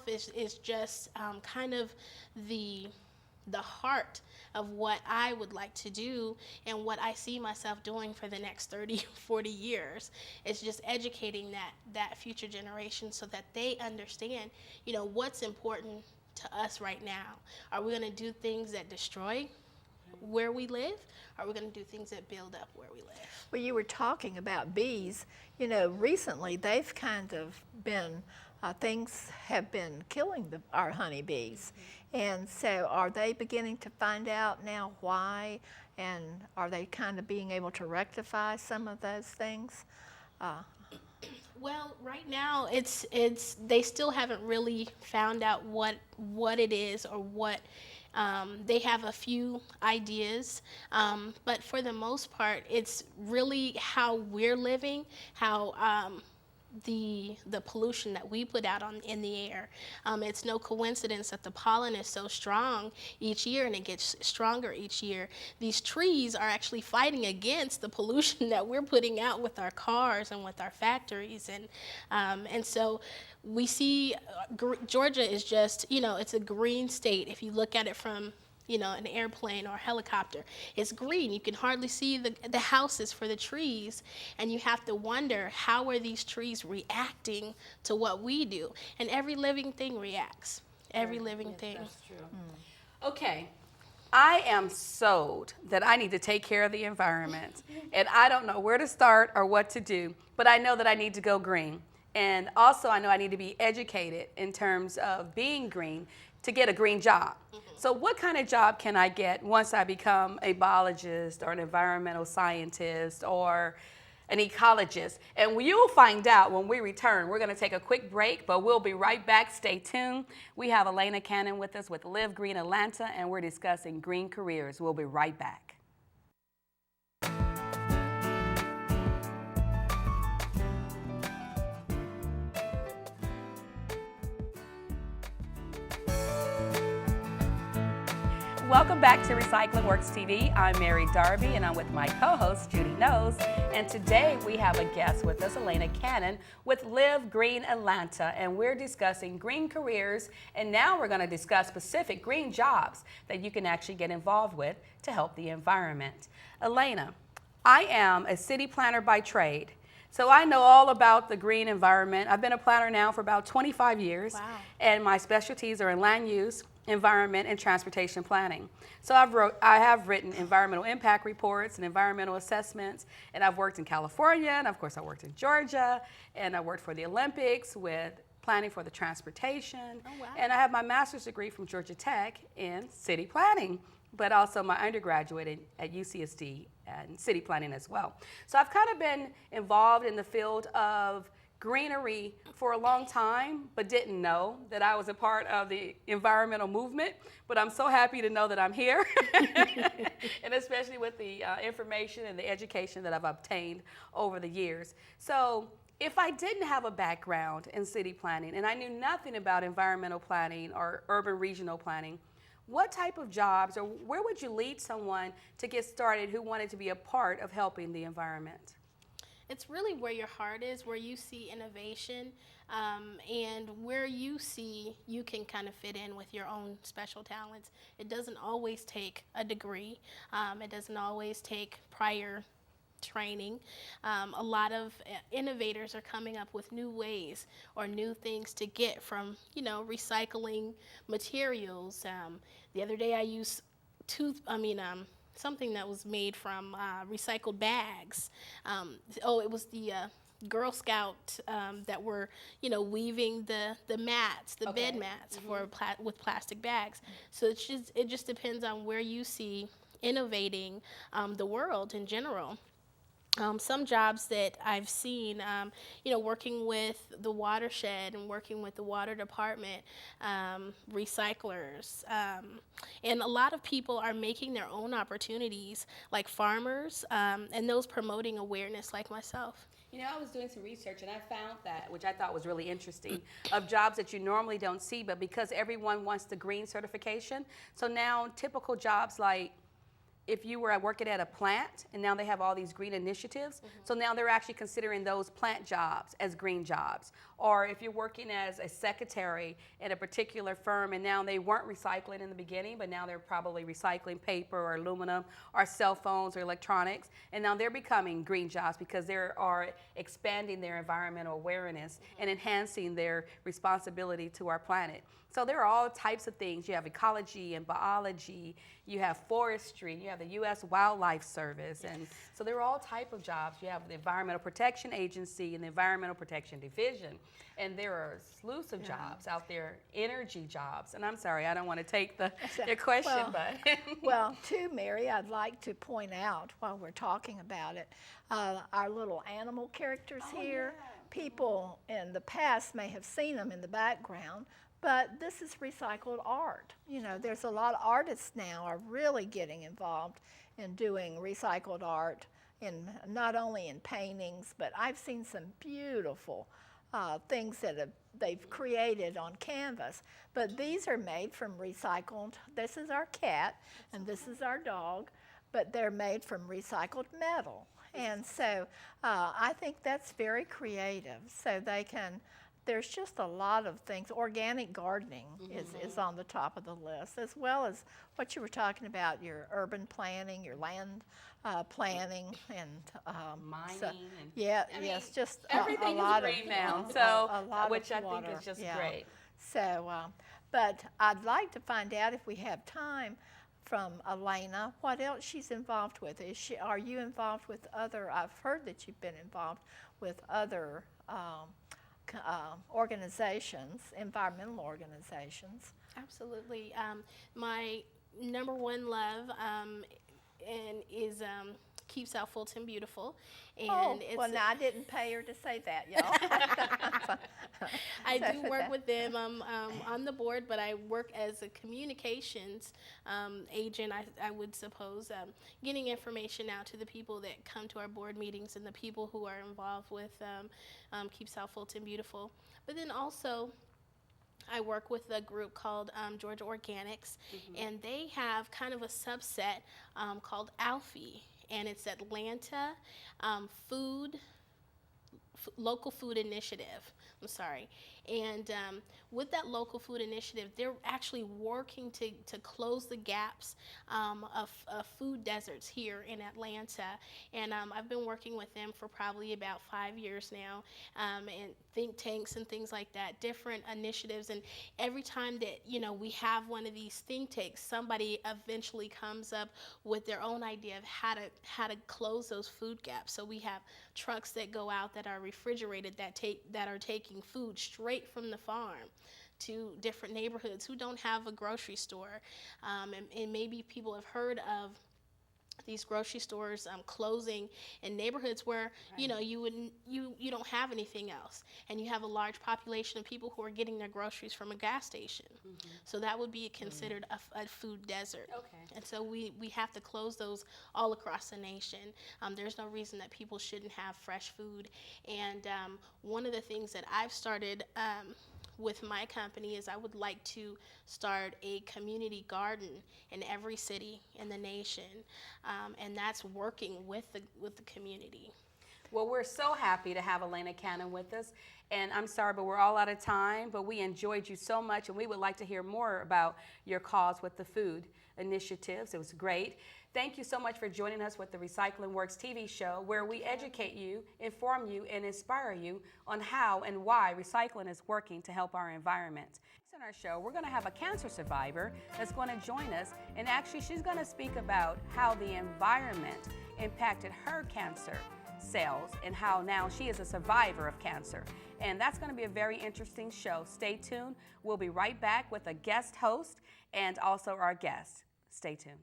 itself is just kind of the heart of what I would like to do and what I see myself doing for the next 30, 40 years. It's just educating that future generation so that they understand, what's important to us right now. Are we going to do things that destroy where we live? Or are we going to do things that build up where we live? Well, you were talking about bees. Recently they've kind of been, things have been killing our honeybees. And so are they beginning to find out now why? And are they kind of being able to rectify some of those things? Well, right now it's they still haven't really found out what it is or what. They have a few ideas, but for the most part, it's really how we're living, how the pollution that we put out in the air. It's no coincidence that the pollen is so strong each year, and it gets stronger each year. These trees are actually fighting against the pollution that we're putting out with our cars and with our factories, and so we see Georgia is just, it's a green state. If you look at it from an airplane or a helicopter, it's green. You can hardly see the houses for the trees, and you have to wonder, how are these trees reacting to what we do? And every living thing reacts. Every living thing. That's true. Okay. I am sold that I need to take care of the environment, and I don't know where to start or what to do, but I know that I need to go green. And also I know I need to be educated in terms of being green to get a green job. So what kind of job can I get once I become a biologist or an environmental scientist or an ecologist? And you'll find out when we return. We're going to take a quick break, but we'll be right back. Stay tuned. We have Aelaina Cannon with us with Live Green Atlanta, and we're discussing green careers. We'll be right back. Welcome back to Recycling WorksTv. I'm Mary Darby, and I'm with my co-host, Judy Knows. And today we have a guest with us, Aelaina Cannon, with Live Green Atlanta. And we're discussing green careers, and now we're going to discuss specific green jobs that you can actually get involved with to help the environment. Aelaina, I am a city planner by trade. So I know all about the green environment. I've been a planner now for about 25 years. Wow. And my specialties are in land use, environment, and transportation planning. So I have written environmental impact reports and environmental assessments, and I've worked in California, and of course I worked in Georgia, and I worked for the Olympics with planning for the transportation. Oh, wow. And I have my master's degree from Georgia Tech in city planning, but also my undergraduate at UCSD and city planning as well. So I've kind of been involved in the field of greenery for a long time, but didn't know that I was a part of the environmental movement. But I'm so happy to know that I'm here, and especially with the information and the education that I've obtained over the years. So if I didn't have a background in city planning and I knew nothing about environmental planning or urban regional planning, what type of jobs or where would you lead someone to get started who wanted to be a part of helping the environment? It's really where your heart is, where you see innovation, and where you see you can kind of fit in with your own special talents. It doesn't always take a degree. It doesn't always take prior training. A lot of innovators are coming up with new ways or new things to get from, recycling materials. The other day I used something that was made from recycled bags. It was the Girl Scout that were, weaving the mats, the bed mats with plastic bags. So it just depends on where you see innovating the world in general. Some jobs that I've seen, working with the watershed and working with the water department, recyclers, and a lot of people are making their own opportunities, like farmers, and those promoting awareness like myself. I was doing some research and I found that, which I thought was really interesting, of jobs that you normally don't see, but because everyone wants the green certification, so now typical jobs like if you were working at a plant and now they have all these green initiatives, so now they're actually considering those plant jobs as green jobs. Or if you're working as a secretary at a particular firm and now they weren't recycling in the beginning, but now they're probably recycling paper or aluminum or cell phones or electronics, and now they're becoming green jobs because they are expanding their environmental awareness and enhancing their responsibility to our planet. So there are all types of things. You have ecology and biology, you have forestry, you have the U.S. Wildlife Service, and so there are all types of jobs. You have the Environmental Protection Agency and the Environmental Protection Division, and there are slews of jobs out there, energy jobs. And I'm sorry, I don't want to take your question, but well, too, Mary, I'd like to point out while we're talking about it, our little animal characters here. Yeah. People in the past may have seen them in the background, but this is recycled art. You know, there's a lot of artists now are really getting involved in doing recycled art, in not only in paintings, but I've seen some beautiful things that they've created on canvas. But these are made from recycled. This is our cat, and this is our dog, but they're made from recycled metal. And so I think that's very creative. So they can. There's just a lot of things. Organic gardening is on the top of the list, as well as what you were talking about, your urban planning, your land planning, and mining. so, And, yes, just everything a lot is green of now, a lot which of I water. think is just great. So, but I'd like to find out if we have time from Aelaina, what else she's involved with. Are you involved with other? I've heard that you've been involved with other organizations, environmental organizations. Absolutely. My number one love is Keeps South Fulton Beautiful. And well, now I didn't pay her to say that, y'all. I do work with them. I'm on the board, but I work as a communications agent, I would suppose, getting information out to the people that come to our board meetings and the people who are involved with Keep South Fulton Beautiful. But then also, I work with a group called Georgia Organics, and they have kind of a subset called Alfie, and it's Atlanta Local Food Initiative. I'm sorry. And with that local food initiative, they're actually working to close the gaps of food deserts here in Atlanta. And I've been working with them for probably about 5 years now, and think tanks and things like that, different initiatives. And every time that, we have one of these think tanks, somebody eventually comes up with their own idea of how to close those food gaps. So we have trucks that go out that are refrigerated that are taking food straight from the farm to different neighborhoods who don't have a grocery store, and maybe people have heard of these grocery stores closing in neighborhoods where you don't have anything else, and you have a large population of people who are getting their groceries from a gas station. So that would be considered a food desert. Okay. And so we have to close those all across the nation. There's no reason that people shouldn't have fresh food. And one of the things that I've started with my company is I would like to start a community garden in every city in the nation, and that's working with the community. Well, we're so happy to have Aelaina Cannon with us, and I'm sorry, but we're all out of time, but we enjoyed you so much, and we would like to hear more about your cause with the food initiatives. It was great. Thank you so much for joining us with the Recycling Works TV show, where we educate you, inform you, and inspire you on how and why recycling is working to help our environment. In our show, we're going to have a cancer survivor that's going to join us, and actually she's going to speak about how the environment impacted her cancer cells and how now she is a survivor of cancer. And that's going to be a very interesting show. Stay tuned. We'll be right back with a guest host and also our guest. Stay tuned.